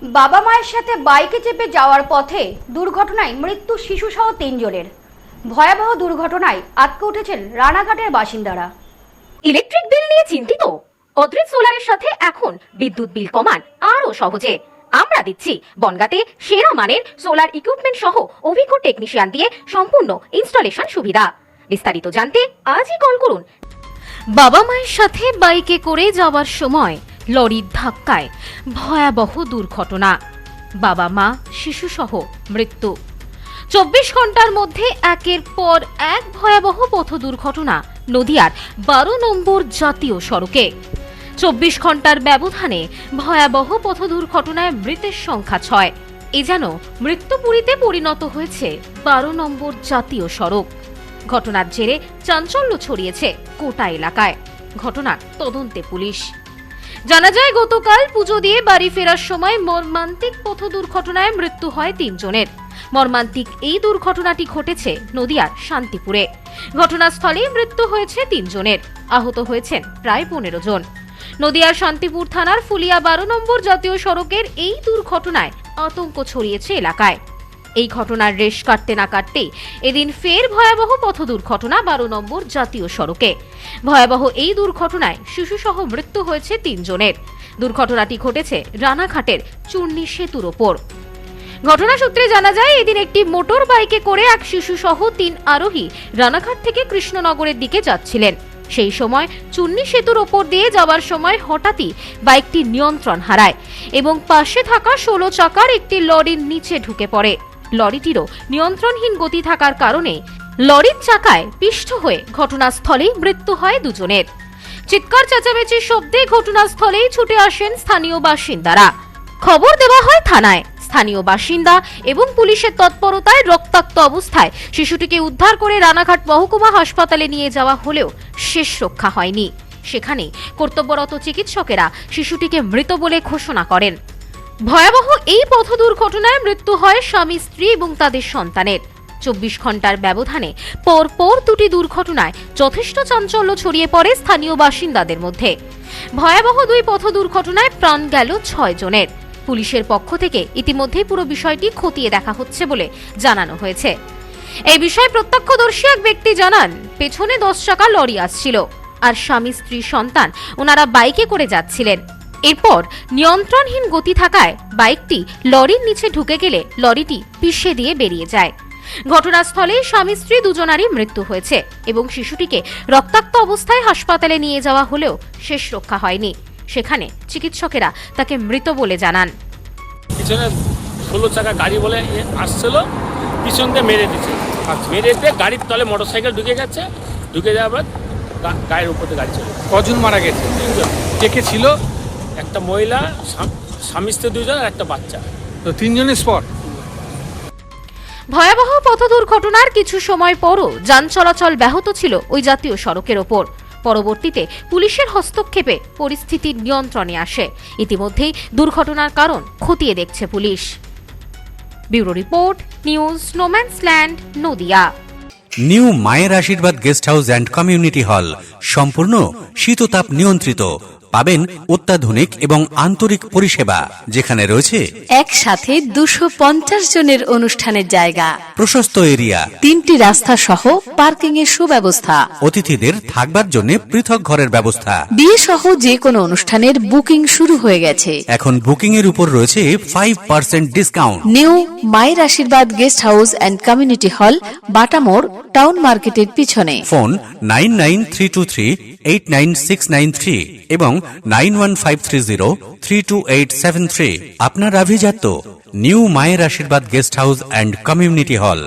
বাবা মায়ের সাথে বাইকে চেপে যাওয়ার পথে দুর্ঘটনায় মৃত্যু শিশুসহ ৩ জনের। ভয়াবহ দুর্ঘটনায় আটকে উঠেছেন রানাঘাটের বাসিন্দারা। ইলেকট্রিক বিল নিয়ে চিন্তিত? অদ্রিত সোলারের সাথে এখন বিদ্যুৎ বিল কমান আরো সহজে। আমরা দিচ্ছি বনগাঁতে সেরা মানের সোলার ইকুইপমেন্ট সহ অভিজ্ঞ টেকনিশিয়ান দিয়ে সম্পূর্ণ ইনস্টলেশন সুবিধা। বিস্তারিত জানতে আজই কল করুন। বাবা মায়ের সাথে বাইকে করে যাওয়ার সময় লরির ধাক্কায় ভয়াবহ দুর্ঘটনা, বাবা মা শিশুসহ মৃত্যু। ২৪ ঘন্টার মধ্যে একের পর এক ভয়াবহ পথ দুর্ঘটনা নদিয়ার ১২ নম্বর জাতীয় সড়কে। ২৪ ঘন্টার ব্যবধানে ভয়াবহ পথ দুর্ঘটনায় মৃতের সংখ্যা ৬। এ যেন মৃত্যুপুরীতে পরিণত হয়েছে ১২ নম্বর জাতীয় সড়ক। ঘটনার জেরে চাঞ্চল্য ছড়িয়েছে কোটা এলাকায়। ঘটনার তদন্তে পুলিশ। জানা যায়, গতকাল পুজো দিয়ে বাড়ি ফেরার সময় মর্মান্তিক পথ দুর্ঘটনায় মৃত্যু হয় ৩ জনের। মর্মান্তিক এই দুর্ঘটনাটি ঘটেছে নদিয়ার শান্তিপুরে। ঘটনাস্থলেই মৃত্যু হয়েছে ৩ জনের, আহত হয়েছেন প্রায় ১৫ জন। নদিয়ার শান্তিপুর থানার ফুলিয়া ১২ নম্বর জাতীয় সড়কের এই দুর্ঘটনায় আতঙ্ক ছড়িয়েছে এলাকায়। এই ঘটনার রেশ কাটতে না কাটতেই এদিন ফের ভয়াবহ পথ দুর্ঘটনা ১২ নম্বর জাতীয় সড়কে। ভয়াবহ এই দুর্ঘটনায় শিশুসহ মৃত্যু হয়েছে ৩ জনের। দুর্ঘটনাটি ঘটেছে রানাঘাটের চূর্ণী সেতুর ওপর। ঘটনা সূত্রে জানা যায়, এদিন একটি মোটর বাইকে করে এক শিশুসহ ৩ আরোহী রানাঘাট থেকে কৃষ্ণনগরের দিকে যাচ্ছিলেন। সেই সময় চূর্ণী সেতুর ওপর দিয়ে যাওয়ার সময় হঠাৎই বাইকটি নিয়ন্ত্রণ হারায় এবং পাশে থাকা ১৬ চাকার একটি লরির নিচে ঢুকে পড়ে। লরিটিরও নিয়ন্ত্রণহীন গতি থাকার কারণে লরির চাকায় পিষ্ট হয়ে ঘটনাস্থলেই মৃত্যু হয় ২ জনের। চিৎকার চেঁচামেচির শব্দে ঘটনাস্থলেই ছুটে আসেন স্থানীয় বাসিন্দারা। খবর দেওয়া হয় থানায়। স্থানীয় বাসিন্দা এবং পুলিশের তৎপরতায় রক্তাক্ত অবস্থায় শিশুটিকে উদ্ধার করে রানাঘাট মহকুমা হাসপাতালে নিয়ে যাওয়া হলেও শেষ রক্ষা হয়নি। সেখানে কর্তব্যরত চিকিৎসকেরা শিশুটিকে মৃত বলে ঘোষণা করেন। ভয়াবহ এই পথ দুর্ঘটনায় মৃত্যু হয় স্বামী স্ত্রী এবং তাদের সন্তানের। ২৪ ঘন্টার ব্যবধানে পরপর দুটি দুর্ঘটনায় যথেষ্ট চাঞ্চল্য ছড়িয়ে পড়ে স্থানীয় বাসিন্দাদের মধ্যে। ভয়াবহ দুই পথ দুর্ঘটনায় প্রাণ গেল ৬ জনের। পুলিশের পক্ষ থেকে ইতিমধ্যেই পুরো বিষয়টি খতিয়ে দেখা হচ্ছে বলে জানানো হয়েছে। এই বিষয়ে প্রত্যক্ষদর্শী এক ব্যক্তি জানান, পেছনে ১০ চাকা লরি আসছিল আর স্বামী স্ত্রী সন্তান ওনারা বাইকে করে যাচ্ছিলেন। এরপর নিয়ন্ত্রণহীন গতি থাকায় বাইকটি লরির নিচে ঢুকে গেলে লরিটি পিষে দিয়ে বেরিয়ে যায়। ঘটনাস্থলে স্বামী স্ত্রী দুজনারই মৃত্যু হয়েছে এবং শিশুটিকে রক্তাক্ত অবস্থায় হাসপাতালে নিয়ে যাওয়া হলেও শেষ রক্ষা হয়নি। সেখানে চিকিৎসকেরা তাকে মৃত বলে জানান। পিছনে ১৬ চাকা গাড়ি বলে আসছিল, পিছন দিয়ে মেরে দিচ্ছে। মেরে দিয়ে গাড়ির তলে মোটরসাইকেল ঢুকে গেছে। ঢুকে যাওয়ার পর গাড়ির উপরে গাড়ি চলে। কজন মারা গেছে? ৩ জন। কে কে ছিল? একটা মহিলা, স্বামী স্ত্রী ২ জন আর একটা বাচ্চা। তো ৩ জনের স্পট। ভয়াবহ পথ দুর্ঘটনার কিছু সময় পরও যান চলাচল ব্যাহত ছিল ওই জাতীয় সড়কের ওপর। পরবর্তীতে পুলিশের হস্তক্ষেপে পরিস্থিতি নিয়ন্ত্রণে আসে। ইতিমধ্যেই দুর্ঘটনার কারণ খতিয়ে দেখছে police. Bureau report, news no man's land, Nadia. New মায়ের আশীর্বাদ guest house and community hall সম্পূর্ণ শীততাপ নিয়ন্ত্রিত। পাবেন অত্যাধুনিক এবং আন্তরিক পরিষেবা, যেখানে রয়েছে একসাথে ২৫০ জনের অনুষ্ঠানের জায়গা, প্রশস্ত এরিয়া, ৩টি রাস্তা সহ পার্কিং এর সুব্যবস্থা, অতিথিদের থাকবার জন্য পৃথক ঘরের ব্যবস্থা। বিয়ে সহ যে কোনো অনুষ্ঠানের বুকিং শুরু হয়ে গেছে। এখন বুকিং এর উপর রয়েছে 5% ডিসকাউন্ট। নিউ মায়ের আশীর্বাদ guest house and community hall, বাটামোড়, town মার্কেটের পিছনে। ফোন 9932389693 এবং 9153032873। আপনার আভিজাত্য নিউ মায়ের আশীর্বাদ guest house and community hall.